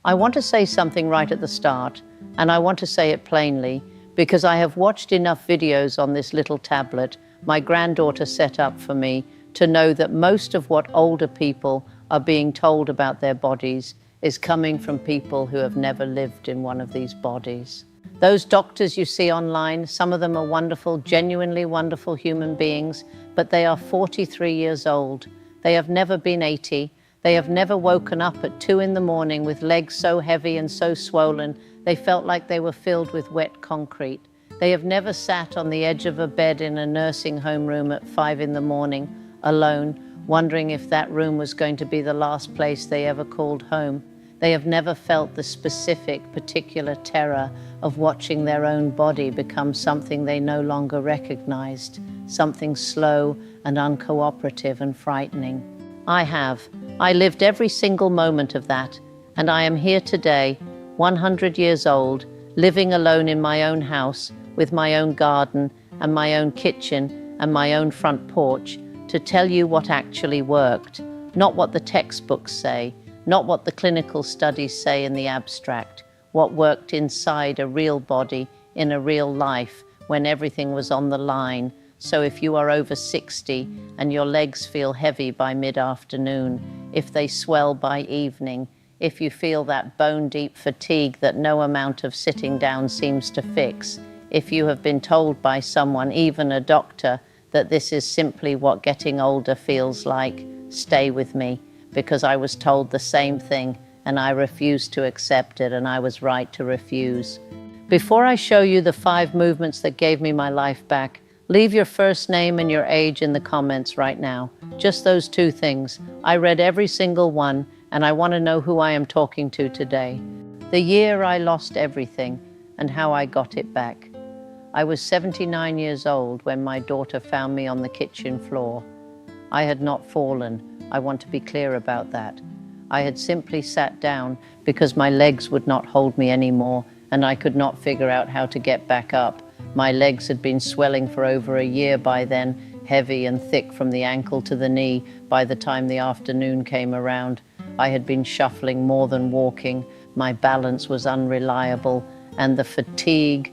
I want to say something right at the start, and I want to say it plainly, because I have watched enough videos on this little tablet my granddaughter set up for me to know that most of what older people are being told about their bodies is coming from people who have never lived in one of these bodies. Those doctors you see online, some of them are wonderful, genuinely wonderful human beings, but they are 43 years old. They have never been 80. They have never woken up at 2 in the morning with legs so heavy and so swollen they felt like they were filled with wet concrete. They have never sat on the edge of a bed in a nursing home room at 5 in the morning, alone, wondering if that room was going to be the last place they ever called home. They have never felt the specific, particular terror of watching their own body become something they no longer recognized, something slow and uncooperative and frightening. I have. I lived every single moment of that, and I am here today, 100 years old, living alone in my own house, with my own garden and my own kitchen and my own front porch, to tell you what actually worked, not what the textbooks say, not what the clinical studies say in the abstract, what worked inside a real body in a real life when everything was on the line. So if you are over 60 and your legs feel heavy by mid-afternoon, if they swell by evening, if you feel that bone-deep fatigue that no amount of sitting down seems to fix, if you have been told by someone, even a doctor, that this is simply what getting older feels like, stay with me, because I was told the same thing and I refused to accept it, and I was right to refuse. Before I show you the 5 movements that gave me my life back, leave your first name and your age in the comments right now. Just those 2 things. I read every single one, and I want to know who I am talking to today. The year I lost everything and how I got it back. I was 79 years old when my daughter found me on the kitchen floor. I had not fallen. I want to be clear about that. I had simply sat down because my legs would not hold me anymore, and I could not figure out how to get back up. My legs had been swelling for over a year by then, heavy and thick from the ankle to the knee by the time the afternoon came around. I had been shuffling more than walking. My balance was unreliable, and the fatigue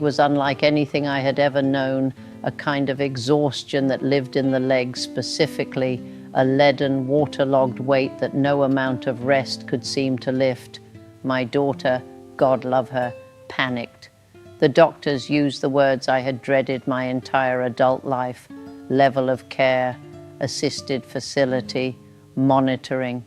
was unlike anything I had ever known, a kind of exhaustion that lived in the legs specifically, a leaden, waterlogged weight that no amount of rest could seem to lift. My daughter, God love her, panicked. The doctors used the words I had dreaded my entire adult life: level of care, assisted facility, monitoring.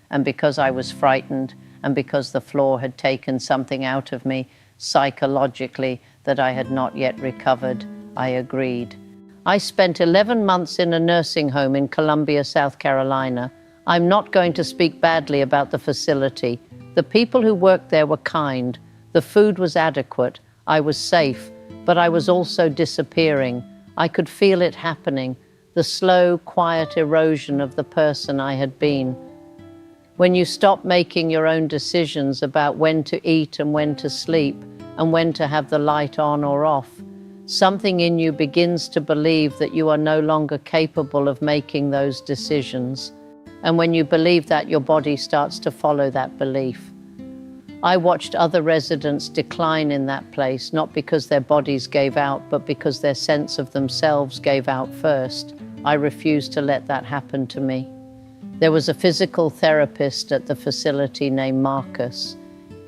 And because I was frightened, and because the floor had taken something out of me psychologically that I had not yet recovered, I agreed. I spent 11 months in a nursing home in Columbia, South Carolina. I'm not going to speak badly about the facility. The people who worked there were kind. The food was adequate. I was safe, but I was also disappearing. I could feel it happening, the slow, quiet erosion of the person I had been. When you stop making your own decisions about when to eat and when to sleep and when to have the light on or off, something in you begins to believe that you are no longer capable of making those decisions. And when you believe that, your body starts to follow that belief. I watched other residents decline in that place, not because their bodies gave out, but because their sense of themselves gave out first. I refused to let that happen to me. There was a physical therapist at the facility named Marcus.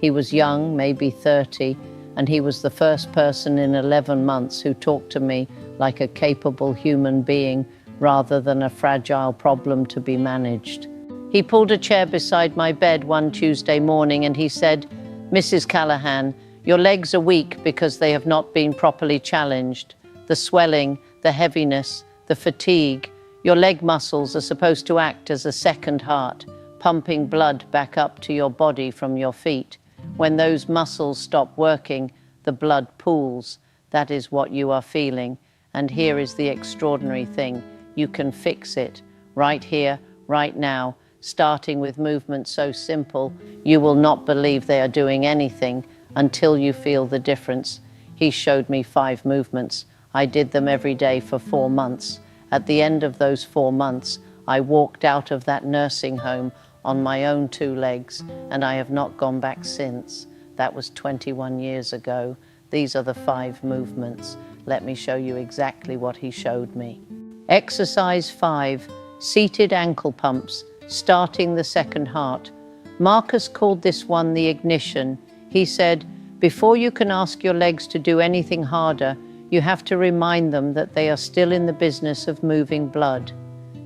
He was young, maybe 30, and he was the first person in 11 months who talked to me like a capable human being rather than a fragile problem to be managed. He pulled a chair beside my bed one Tuesday morning and he said, "Mrs. Callahan, your legs are weak because they have not been properly challenged. The swelling, the heaviness, the fatigue. Your leg muscles are supposed to act as a second heart, pumping blood back up to your body from your feet. When those muscles stop working, the blood pools. That is what you are feeling. And here is the extraordinary thing. You can fix it right here, right now, starting with movements so simple, you will not believe they are doing anything until you feel the difference." He showed me 5 movements. I did them every day for 4 months. At the end of those 4 months, I walked out of that nursing home on my own 2 legs, and I have not gone back since. That was 21 years ago. These are the 5 movements. Let me show you exactly what he showed me. Exercise 5, seated ankle pumps, starting the second heart. Marcus called this one the ignition. He said, before you can ask your legs to do anything harder, you have to remind them that they are still in the business of moving blood.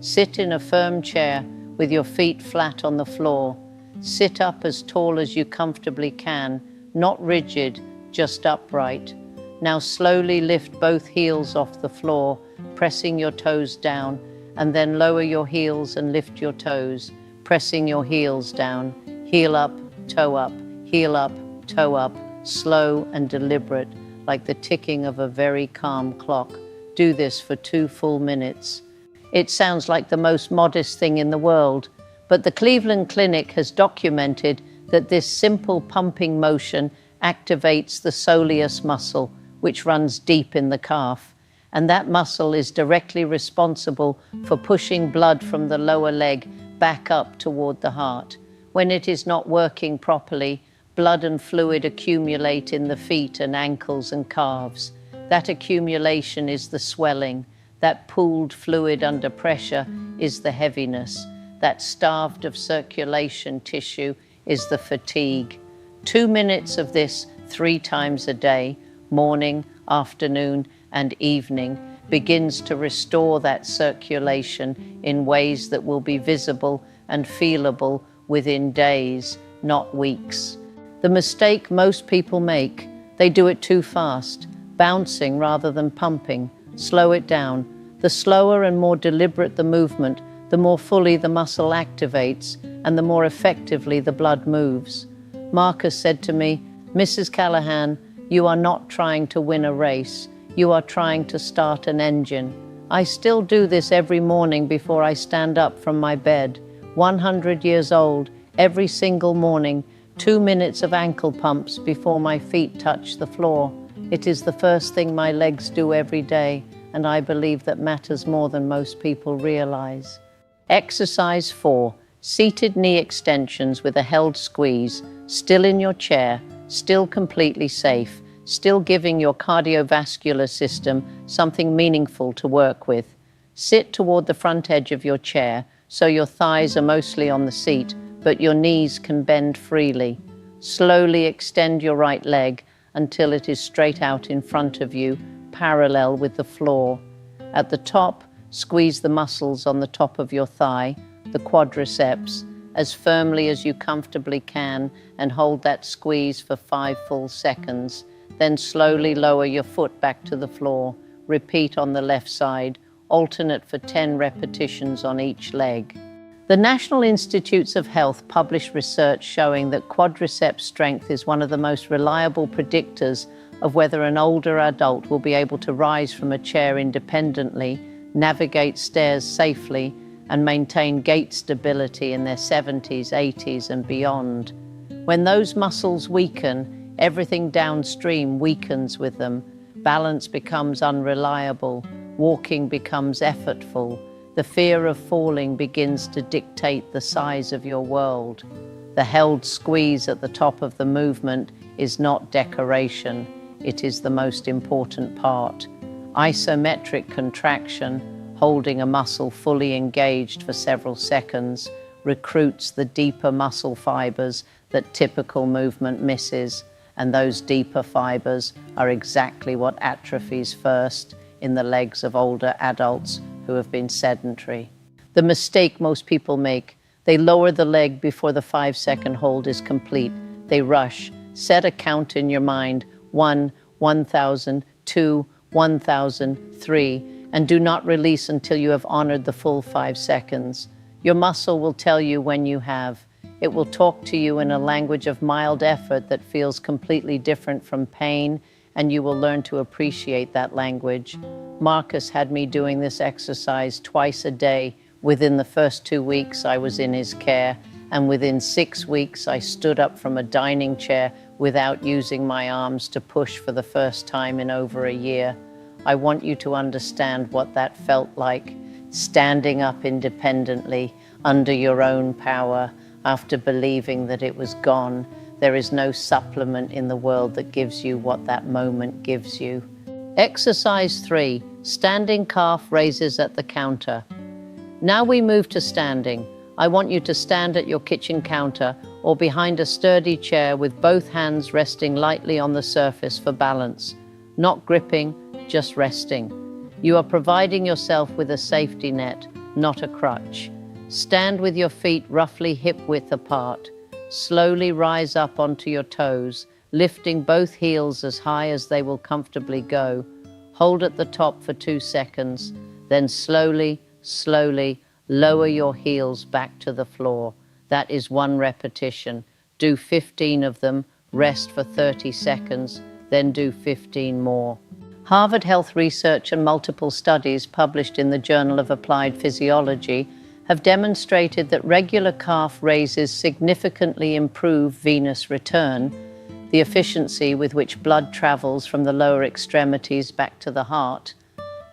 Sit in a firm chair with your feet flat on the floor. Sit up as tall as you comfortably can, not rigid, just upright. Now slowly lift both heels off the floor, pressing your toes down, and then lower your heels and lift your toes, pressing your heels down. Heel up, toe up, heel up, toe up, slow and deliberate, like the ticking of a very calm clock. Do this for 2 full minutes. It sounds like the most modest thing in the world, but the Cleveland Clinic has documented that this simple pumping motion activates the soleus muscle, which runs deep in the calf, and that muscle is directly responsible for pushing blood from the lower leg back up toward the heart. When it is not working properly, blood and fluid accumulate in the feet and ankles and calves. That accumulation is the swelling. That pooled fluid under pressure is the heaviness. That starved of circulation tissue is the fatigue. 2 minutes of this 3 times a day, morning, afternoon, and evening, begins to restore that circulation in ways that will be visible and feelable within days, not weeks. The mistake most people make, they do it too fast, bouncing rather than pumping. Slow it down. The slower and more deliberate the movement, the more fully the muscle activates and the more effectively the blood moves. Marcus said to me, Mrs. Callahan, you are not trying to win a race. You are trying to start an engine. I still do this every morning before I stand up from my bed. 100 years old, every single morning, 2 minutes of ankle pumps before my feet touch the floor. It is the first thing my legs do every day, and I believe that matters more than most people realize. Exercise 4, seated knee extensions with a held squeeze, still in your chair, still completely safe, still giving your cardiovascular system something meaningful to work with. Sit toward the front edge of your chair so your thighs are mostly on the seat, but your knees can bend freely. Slowly extend your right leg until it is straight out in front of you, parallel with the floor. At the top, squeeze the muscles on the top of your thigh, the quadriceps, as firmly as you comfortably can, and hold that squeeze for 5 full seconds. Then slowly lower your foot back to the floor. Repeat on the left side, alternate for 10 repetitions on each leg. The National Institutes of Health published research showing that quadriceps strength is one of the most reliable predictors of whether an older adult will be able to rise from a chair independently, navigate stairs safely, and maintain gait stability in their 70s, 80s, and beyond. When those muscles weaken, everything downstream weakens with them. Balance becomes unreliable. Walking becomes effortful. The fear of falling begins to dictate the size of your world. The held squeeze at the top of the movement is not decoration. It is the most important part. Isometric contraction, holding a muscle fully engaged for several seconds, recruits the deeper muscle fibers that typical movement misses, and those deeper fibers are exactly what atrophies first in the legs of older adults who have been sedentary. The mistake most people make, they lower the leg before the 5-second hold is complete. They rush. Set a count in your mind, 1, 1,000, 2, 1,000, 3, and do not release until you have honored the full 5 seconds. Your muscle will tell you when you have. It will talk to you in a language of mild effort that feels completely different from pain, and you will learn to appreciate that language. Marcus had me doing this exercise twice a day. Within the first 2 weeks, I was in his care, and within 6 weeks, I stood up from a dining chair without using my arms to push for the first time in over a year. I want you to understand what that felt like, standing up independently, under your own power, after believing that it was gone. There is no supplement in the world that gives you what that moment gives you. Exercise 3, standing calf raises at the counter. Now we move to standing. I want you to stand at your kitchen counter or behind a sturdy chair with both hands resting lightly on the surface for balance. Not gripping, just resting. You are providing yourself with a safety net, not a crutch. Stand with your feet roughly hip-width apart. Slowly rise up onto your toes, lifting both heels as high as they will comfortably go. Hold at the top for 2 seconds, then slowly, slowly lower your heels back to the floor. That is 1 repetition. Do 15 of them, rest for 30 seconds, then do 15 more. Harvard Health research and multiple studies published in the Journal of Applied Physiology have demonstrated that regular calf raises significantly improve venous return, the efficiency with which blood travels from the lower extremities back to the heart,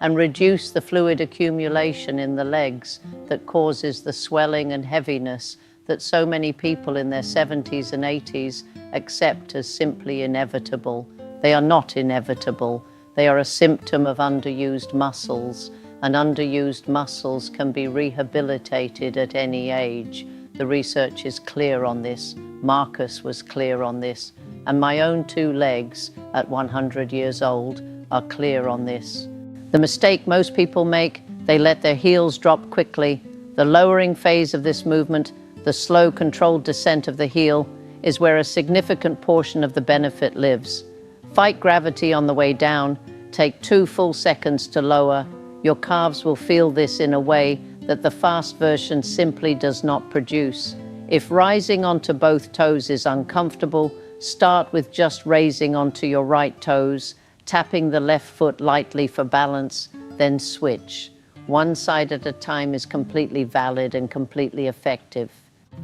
and reduce the fluid accumulation in the legs that causes the swelling and heaviness that so many people in their 70s and 80s accept as simply inevitable. They are not inevitable. They are a symptom of underused muscles, and underused muscles can be rehabilitated at any age. The research is clear on this. Marcus was clear on this. And my own 2 legs at 100 years old are clear on this. The mistake most people make, they let their heels drop quickly. The lowering phase of this movement, the slow controlled descent of the heel, is where a significant portion of the benefit lives. Fight gravity on the way down. Take 2 full seconds to lower. Your calves will feel this in a way that the fast version simply does not produce. If rising onto both toes is uncomfortable, start with just raising onto your right toes, tapping the left foot lightly for balance, then switch. 1 side at a time is completely valid and completely effective.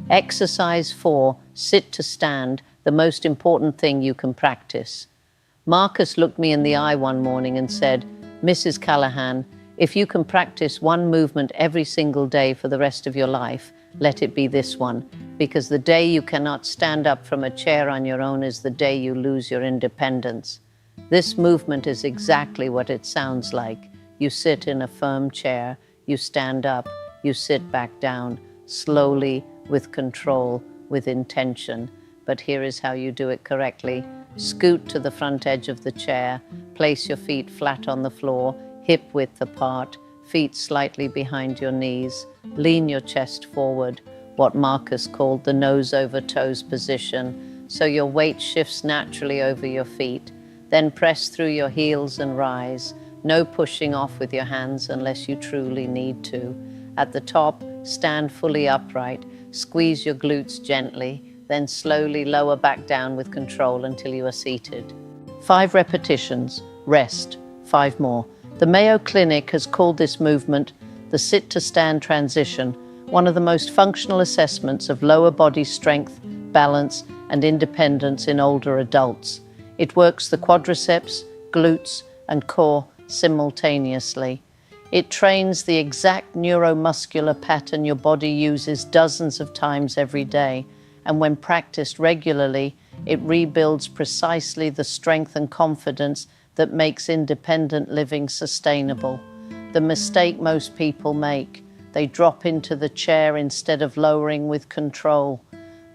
Exercise 4, sit to stand, the most important thing you can practice. Marcus looked me in the eye one morning and said, "Mrs. Callahan, if you can practice 1 movement every single day for the rest of your life, let it be this one, because the day you cannot stand up from a chair on your own is the day you lose your independence." This movement is exactly what it sounds like. You sit in a firm chair, you stand up, you sit back down, slowly, with control, with intention. But here is how you do it correctly. Scoot to the front edge of the chair, place your feet flat on the floor, hip-width apart, feet slightly behind your knees, lean your chest forward, what Marcus called the nose-over-toes position, so your weight shifts naturally over your feet. Then press through your heels and rise. No pushing off with your hands unless you truly need to. At the top, stand fully upright, squeeze your glutes gently, then slowly lower back down with control until you are seated. 5 repetitions, rest, 5 more. The Mayo Clinic has called this movement the sit-to-stand transition, one of the most functional assessments of lower body strength, balance, and independence in older adults. It works the quadriceps, glutes, and core simultaneously. It trains the exact neuromuscular pattern your body uses dozens of times every day, and when practiced regularly, it rebuilds precisely the strength and confidence that makes independent living sustainable. The mistake most people make, they drop into the chair instead of lowering with control.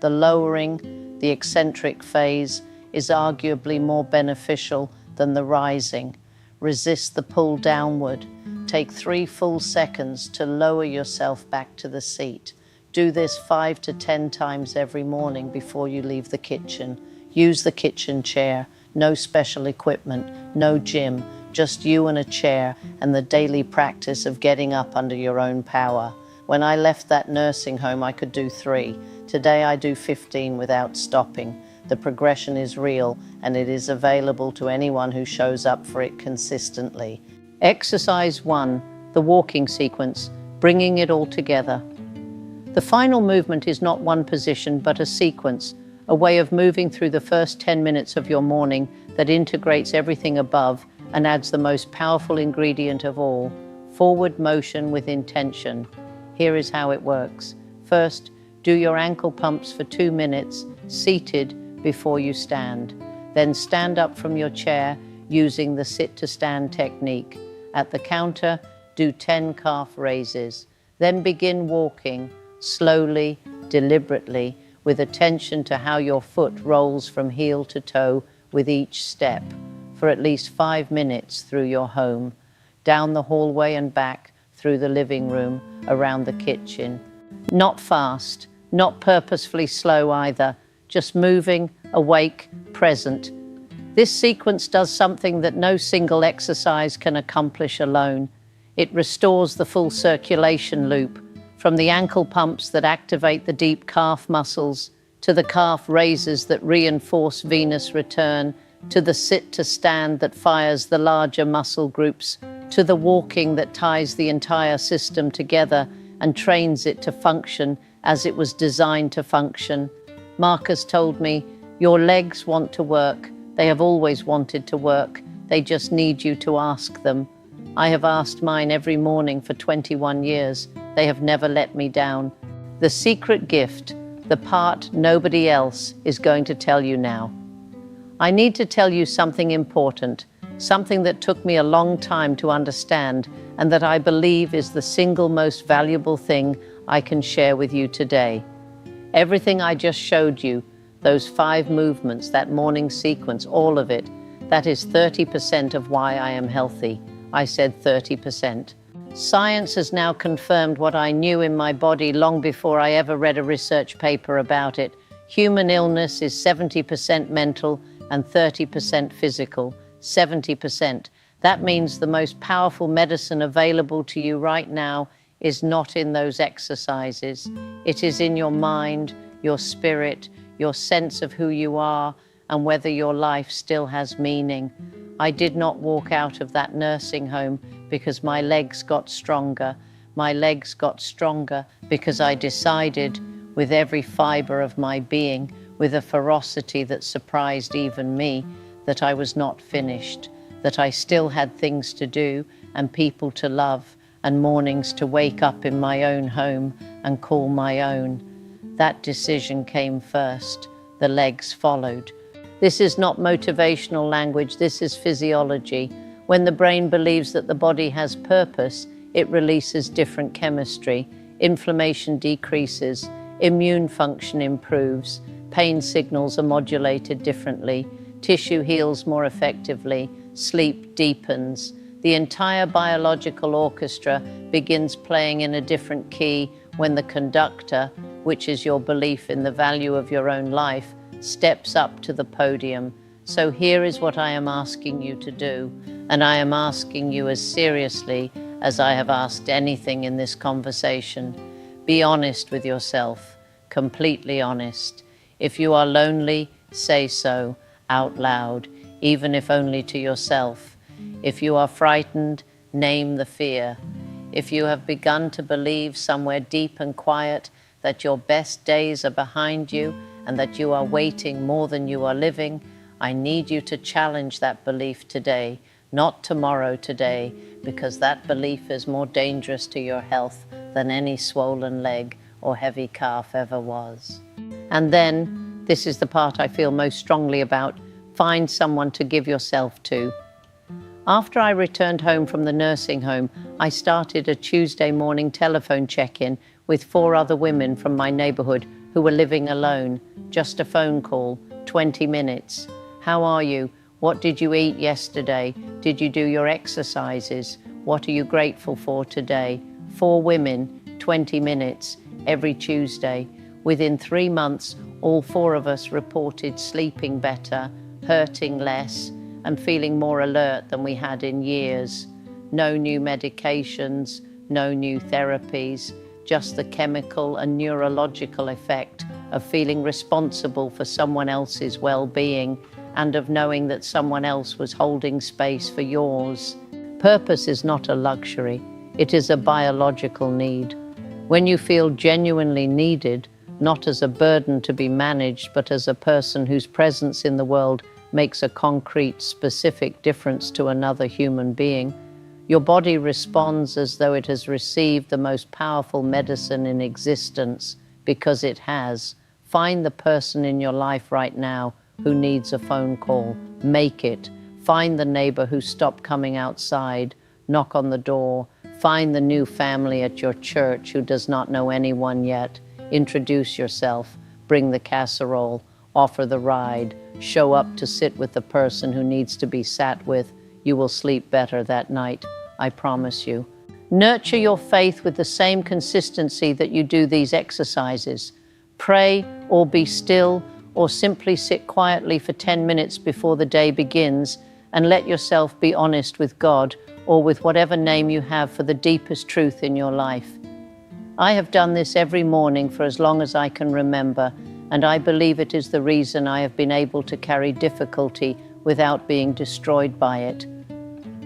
The lowering, the eccentric phase, is arguably more beneficial than the rising. Resist the pull downward. Take 3 full seconds to lower yourself back to the seat. Do this 5 to 10 times every morning before you leave the kitchen. Use the kitchen chair. No special equipment, no gym, just you and a chair and the daily practice of getting up under your own power. When I left that nursing home, I could do 3. Today I do 15 without stopping. The progression is real and it is available to anyone who shows up for it consistently. Exercise 1, the walking sequence, bringing it all together. The final movement is not one position but a sequence, a way of moving through the first 10 minutes of your morning that integrates everything above and adds the most powerful ingredient of all, forward motion with intention. Here is how it works. First, Do your ankle pumps for 2 minutes, seated before you stand. Then stand up from your chair using the sit to stand technique. At the counter, do 10 calf raises. Then begin walking, slowly, deliberately, with attention to how your foot rolls from heel to toe with each step, for at least 5 minutes through your home, down the hallway and back, through the living room, around the kitchen. Not fast, not purposefully slow either, just moving, awake, present. This sequence does something that no single exercise can accomplish alone. It restores the full circulation loop, from the ankle pumps that activate the deep calf muscles, to the calf raises that reinforce venous return, to the sit to stand that fires the larger muscle groups, to the walking that ties the entire system together and trains it to function as it was designed to function. Marcus told me, "Your legs want to work. They have always wanted to work. They just need you to ask them." I have asked mine every morning for 21 years. They have never let me down. The secret gift, the part nobody else is going to tell you now. I need to tell you something important, something that took me a long time to understand and that I believe is the single most valuable thing I can share with you today. Everything I just showed you, those 5 movements, that morning sequence, all of it, that is 30% of why I am healthy. I said 30%. Science has now confirmed what I knew in my body long before I ever read a research paper about it. Human illness is 70% mental and 30% physical. 70%. That means the most powerful medicine available to you right now is not in those exercises. It is in your mind, your spirit, your sense of who you are, and whether your life still has meaning. I did not walk out of that nursing home because my legs got stronger. My legs got stronger because I decided with every fiber of my being, with a ferocity that surprised even me, that I was not finished, that I still had things to do and people to love and mornings to wake up in my own home and call my own. That decision came first. The legs followed. This is not motivational language, this is physiology. When the brain believes that the body has purpose, it releases different chemistry. Inflammation decreases, immune function improves, pain signals are modulated differently, tissue heals more effectively, sleep deepens. The entire biological orchestra begins playing in a different key when the conductor, which is your belief in the value of your own life, steps up to the podium. So here is what I am asking you to do, and I am asking you as seriously as I have asked anything in this conversation. Be honest with yourself, completely honest. If you are lonely, say so out loud, even if only to yourself. If you are frightened, name the fear. If you have begun to believe somewhere deep and quiet that your best days are behind you and that you are waiting more than you are living, I need you to challenge that belief today, not tomorrow, today, because that belief is more dangerous to your health than any swollen leg or heavy calf ever was. And then, this is the part I feel most strongly about, find someone to give yourself to. After I returned home from the nursing home, I started a Tuesday morning telephone check-in with 4 other women from my neighborhood who were living alone. Just a phone call, 20 minutes. How are you? What did you eat yesterday? Did you do your exercises? What are you grateful for today? 4 women, 20 minutes, every Tuesday. Within 3 months, all 4 of us reported sleeping better, hurting less, and feeling more alert than we had in years. No new medications, no new therapies, just the chemical and neurological effect of feeling responsible for someone else's well-being and of knowing that someone else was holding space for yours. Purpose is not a luxury, it is a biological need. When you feel genuinely needed, not as a burden to be managed, but as a person whose presence in the world makes a concrete, specific difference to another human being, your body responds as though it has received the most powerful medicine in existence, because it has. Find the person in your life right now who needs a phone call. Make it. Find the neighbor who stopped coming outside. Knock on the door. Find the new family at your church who does not know anyone yet. Introduce yourself. Bring the casserole. Offer the ride. Show up to sit with the person who needs to be sat with. You will sleep better that night, I promise you. Nurture your faith with the same consistency that you do these exercises. Pray or be still or simply sit quietly for 10 minutes before the day begins and let yourself be honest with God or with whatever name you have for the deepest truth in your life. I have done this every morning for as long as I can remember, and I believe it is the reason I have been able to carry difficulty without being destroyed by it.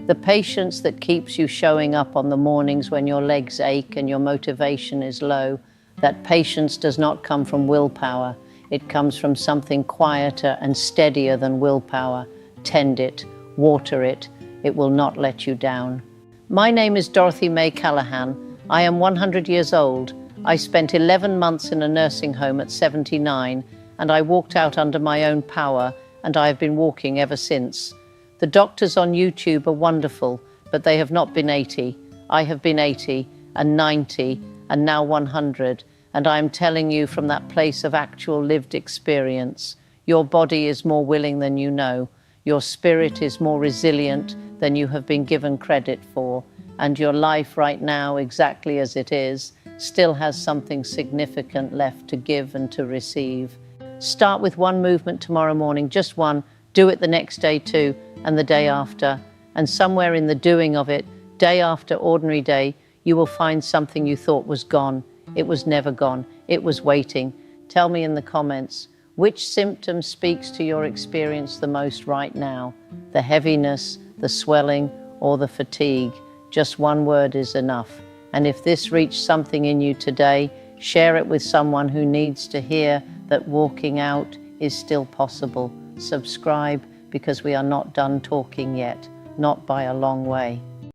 The patience that keeps you showing up on the mornings when your legs ache and your motivation is low, that patience does not come from willpower. It comes from something quieter and steadier than willpower. Tend it, water it. It will not let you down. My name is Dorothy Mae Callahan. I am 100 years old. I spent 11 months in a nursing home at 79, and I walked out under my own power, and I have been walking ever since. The doctors on YouTube are wonderful, but they have not been 80. I have been 80 and 90 and now 100, and I am telling you from that place of actual lived experience. Your body is more willing than you know. Your spirit is more resilient than you have been given credit for. And your life right now, exactly as it is, still has something significant left to give and to receive. Start with one movement tomorrow morning, just one. Do it the next day too, and the day after. And somewhere in the doing of it, day after ordinary day, you will find something you thought was gone. It was never gone. It was waiting. Tell me in the comments, which symptom speaks to your experience the most right now? The heaviness, the swelling, or the fatigue? Just one word is enough. And if this reached something in you today, share it with someone who needs to hear that walking out is still possible. Subscribe, because we are not done talking yet, not by a long way.